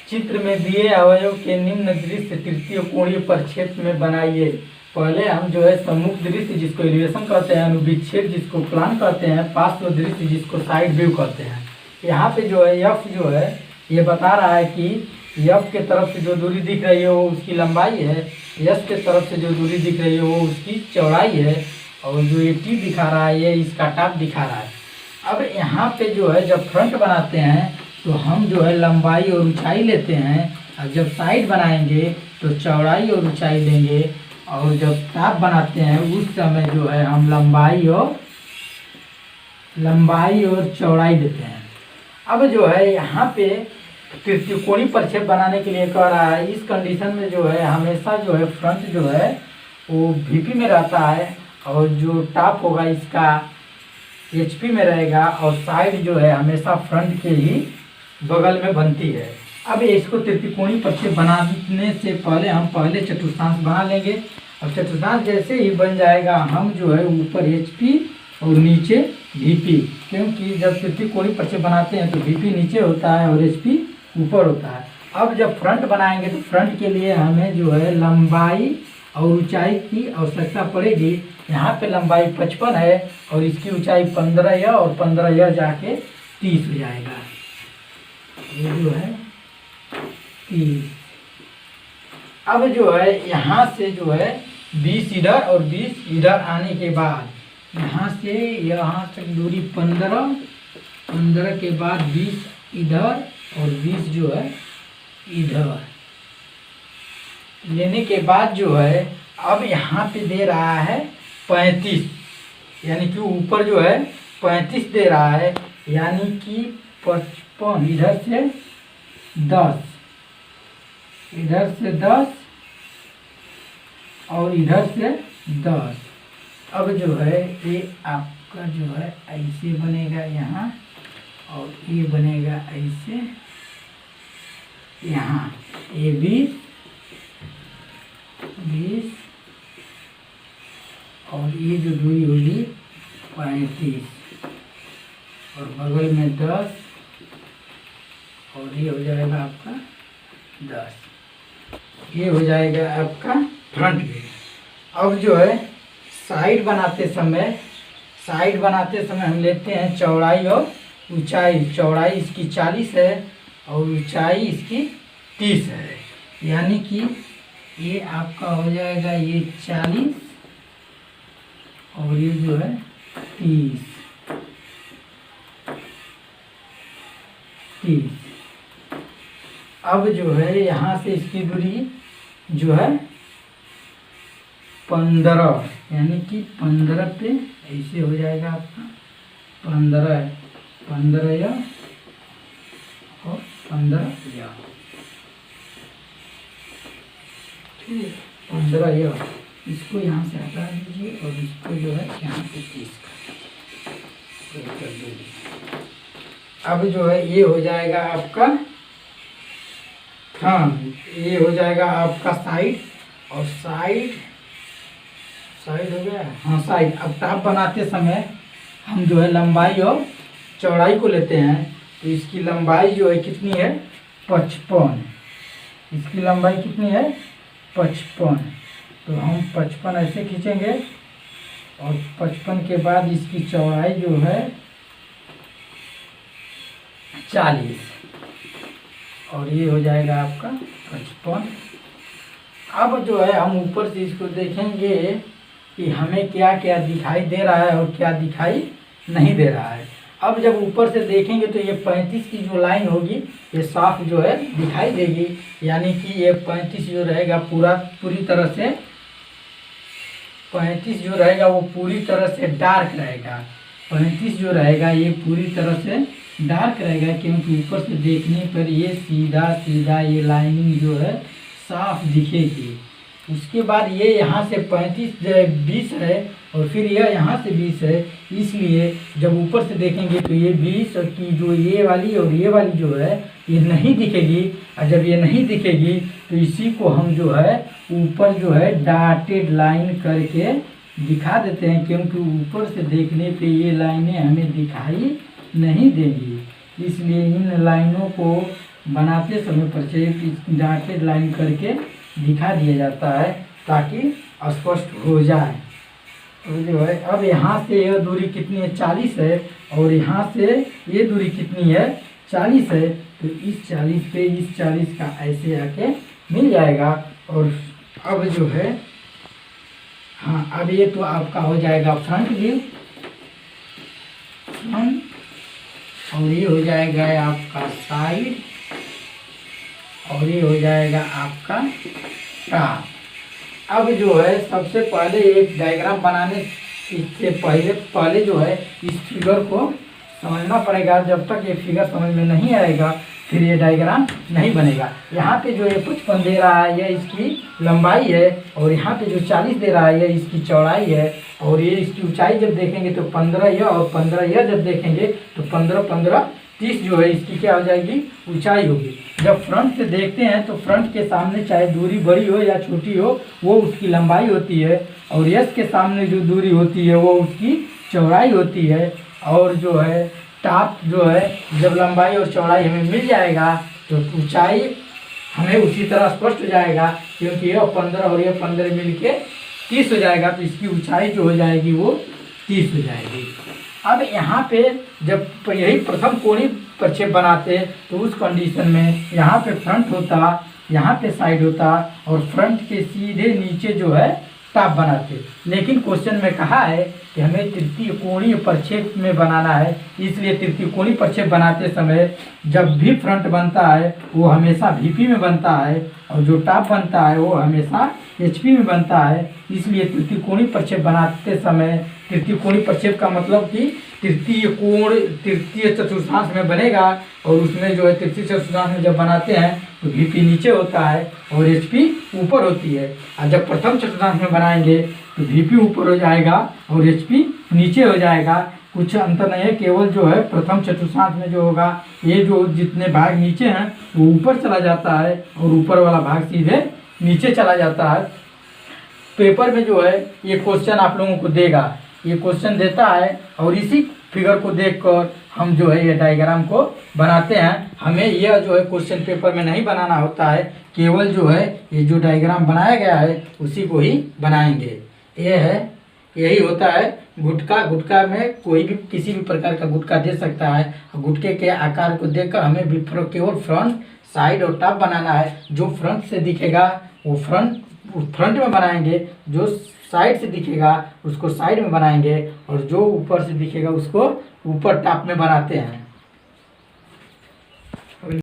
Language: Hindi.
चित्र में दिए अवयव के निम्न दृश्य तृतीय कोणीय प्रक्षेप में बनाइए। पहले हम जो है सम्मुख दृश्य जिसको एलिवेशन कहते हैं, अनुविच्छेद जिसको प्लान कहते हैं, पार्श्व दृश्य जिसको साइड व्यू कहते हैं। यहाँ पे जो है एफ जो है ये बता रहा है कि एफ के तरफ से जो दूरी दिख रही है वो उसकी लंबाई है, एस के तरफ से जो दूरी दिख रही है वो उसकी चौड़ाई है, और जो ये टी दिखा रहा है ये इसका टाप दिखा रहा है। अब यहाँ पे जो है जब फ्रंट बनाते हैं तो हम जो है लंबाई और ऊंचाई लेते हैं, और जब साइड बनाएंगे तो चौड़ाई और ऊंचाई लेंगे, और जब टाप बनाते हैं उस समय जो है हम लंबाई और चौड़ाई देते हैं। अब जो है यहाँ पे त्रिकोणीय प्रक्षेप बनाने के लिए कह रहा है, इस कंडीशन में जो है हमेशा जो है फ्रंट जो है वो वीपी में रहता है, और जो टॉप होगा इसका एचपी में रहेगा, और साइड जो है हमेशा फ्रंट के ही बगल में बनती है। अब इसको त्रिकोणीय प्रक्षेप बनाने से पहले हम पहले चतुर्थांश बना लेंगे। अब चतुर्थांश जैसे ही बन जाएगा हम जो है ऊपर एचपी और नीचे वीपी, क्योंकि जब त्रिकोणीय प्रक्षेप बनाते हैं तो वीपी नीचे होता है और एचपी ऊपर होता है। अब जब फ्रंट बनाएंगे तो फ्रंट के लिए हमें जो है लंबाई और ऊंचाई की आवश्यकता पड़ेगी। यहाँ पे लंबाई 55 है और इसकी ऊंचाई 15 है, और 15 यह जाके 30 हो जाएगा। ये जो है 30। अब जो है यहाँ से जो है 20 इधर और 20 इधर आने के बाद यहाँ से यहाँ तक दूरी 15 के बाद 20 इधर और 20 जो है इधर लेने के बाद जो है अब यहाँ पे दे रहा है 35, यानी कि ऊपर जो है 35 दे रहा है, यानी कि 55 इधर से 10 और इधर से 10। अब जो है ये आपका जो है ऐसे बनेगा यहाँ, और ये बनेगा ऐसे यहाँ, ये 20 और ये जो दूरी होगी 35, और बगल में 10, और ये हो जाएगा आपका 10। ये हो जाएगा आपका फ्रंट व्यू। अब जो है साइड बनाते समय हम लेते हैं चौड़ाई और ऊंचाई। चौड़ाई इसकी 40 है और ऊंचाई इसकी 30 है, यानी कि ये आपका हो जाएगा ये 40 और ये जो है 30। अब जो है यहाँ से इसकी दूरी जो है 15, यानी कि 15 पे ऐसे हो जाएगा आपका 15 या और 15 या 15 या, इसको यहाँ से हटा दीजिए और इसको जो है यहाँ पे 30 कर दीजिए। अब जो है ये हो जाएगा आपका ये हो जाएगा आपका साइड, और साइड हो गया, हाँ साइड। अब टॉप बनाते समय हम जो है लंबाई और चौड़ाई को लेते हैं, तो इसकी लंबाई जो है कितनी है 55, इसकी लंबाई कितनी है 55, तो हम 55 ऐसे खींचेंगे, और 55 के बाद इसकी चौड़ाई जो है 40, और ये हो जाएगा आपका 55। अब जो है हम ऊपर से इसको देखेंगे कि हमें क्या क्या दिखाई दे रहा है और क्या दिखाई नहीं दे रहा है। अब जब ऊपर से देखेंगे तो ये 35 की जो लाइन होगी ये साफ जो है दिखाई देगी, यानी कि ये 35 जो रहेगा पूरी तरह से 35 जो रहेगा वो पूरी तरह से डार्क रहेगा। 35 जो रहेगा ये पूरी तरह से डार्क रहेगा, क्योंकि ऊपर से देखने पर ये सीधा ये लाइनिंग जो है साफ दिखेगी। उसके बाद ये यहाँ से 35 20 है, और फिर यह यहाँ से 20 है, इसलिए जब ऊपर से देखेंगे तो ये 20 की जो ये वाली और ये वाली जो है ये नहीं दिखेगी, और जब ये नहीं दिखेगी तो इसी को हम जो है ऊपर जो है डॉटेड लाइन करके दिखा देते हैं, क्योंकि ऊपर से देखने पे ये लाइनें हमें दिखाई नहीं देंगी। इसलिए इन लाइनों को बनाते समय परिचय डॉटेड लाइन करके दिखा दिया जाता है ताकि स्पष्ट हो जाए। तो जो है अब यहाँ से यह दूरी कितनी है 40 है, और यहाँ से ये दूरी कितनी है 40 है। तो इस 40 पे इस 40 का ऐसे आके मिल जाएगा। और अब जो है हाँ, अब ये तो आपका हो जाएगा फ्रंट व्यू, फ्रंट, और ये हो जाएगा आपका साइड, और ये हो जाएगा आपका टॉप। अब जो है सबसे पहले एक डायग्राम बनाने इससे पहले जो है इस फिगर को समझना पड़ेगा। जब तक ये फिगर समझ में नहीं आएगा फिर ये डायग्राम नहीं बनेगा। यहाँ पे जो ये 55 दे रहा है ये इसकी लंबाई है, और यहाँ पे जो 40 दे रहा है ये इसकी चौड़ाई है, और ये इसकी ऊंचाई जब देखेंगे तो 15 यह और 15 यह जब देखेंगे तो 15 15 30 जो है इसकी क्या हो जाएगी ऊंचाई होगी। जब फ्रंट से देखते हैं तो फ्रंट के सामने चाहे दूरी बड़ी हो या छोटी हो वो उसकी लंबाई होती है, और यस के सामने जो दूरी होती है वो उसकी चौड़ाई होती है। और जो है टॉप जो है जब लंबाई और चौड़ाई हमें मिल जाएगा तो ऊंचाई हमें उसी तरह स्पष्ट हो जाएगा, क्योंकि यह 15 और यह 15 मिल के 30 हो जाएगा, तो इसकी ऊंचाई जो हो जाएगी वो 30 हो जाएगी। अब यहाँ पे जब यही प्रथम कोणीय प्रक्षेप बनाते तो उस कंडीशन में यहाँ पे फ्रंट होता, यहाँ पे साइड होता, और फ्रंट के सीधे नीचे जो है टॉप बनाते। लेकिन क्वेश्चन में कहा है कि हमें तृतीय कोणीय प्रक्षेप में बनाना है, इसलिए तृतीय कोणीय प्रक्षेप बनाते समय जब भी फ्रंट बनता है वो हमेशा VP में बनता है, और जो टॉप बनता है वो हमेशा HP में बनता है। इसलिए तृतीय कोणीय प्रक्षेप बनाते समय, तृतीय कोणीय प्रक्षेप का मतलब कि तृतीय कोण तृतीय चतुर्थांश में बनेगा, और उसमें जो है तृतीय चतुर्थांश में जब बनाते हैं तो VP नीचे होता है और HP ऊपर होती है। और जब प्रथम चतुर्थांश में बनाएंगे तो VP ऊपर हो जाएगा और HP नीचे हो जाएगा। कुछ अंतर नहीं है, केवल जो है प्रथम चतुर्थांश में जो होगा ये जो जितने भाग नीचे हैं वो ऊपर चला जाता है, और ऊपर वाला भाग सीधे नीचे चला जाता है। पेपर में जो है ये क्वेश्चन आप लोगों को देगा, ये क्वेश्चन देता है, और इसी फिगर को देखकर हम जो है ये डायग्राम को बनाते हैं। हमें यह जो है क्वेश्चन पेपर में नहीं बनाना होता है, केवल जो है ये जो डायग्राम बनाया गया है उसी को ही बनाएंगे। ये है, यही होता है गुटका। गुटका में कोई भी किसी भी प्रकार का गुटका दे सकता है, गुटके के आकार को देखकर हमें भी केवल फ्रंट, साइड और टॉप बनाना है। जो फ्रंट से दिखेगा वो फ्रंट में बनाएंगे, जो साइड से दिखेगा उसको साइड में बनाएंगे, और जो ऊपर से दिखेगा उसको ऊपर टॉप में बनाते हैं।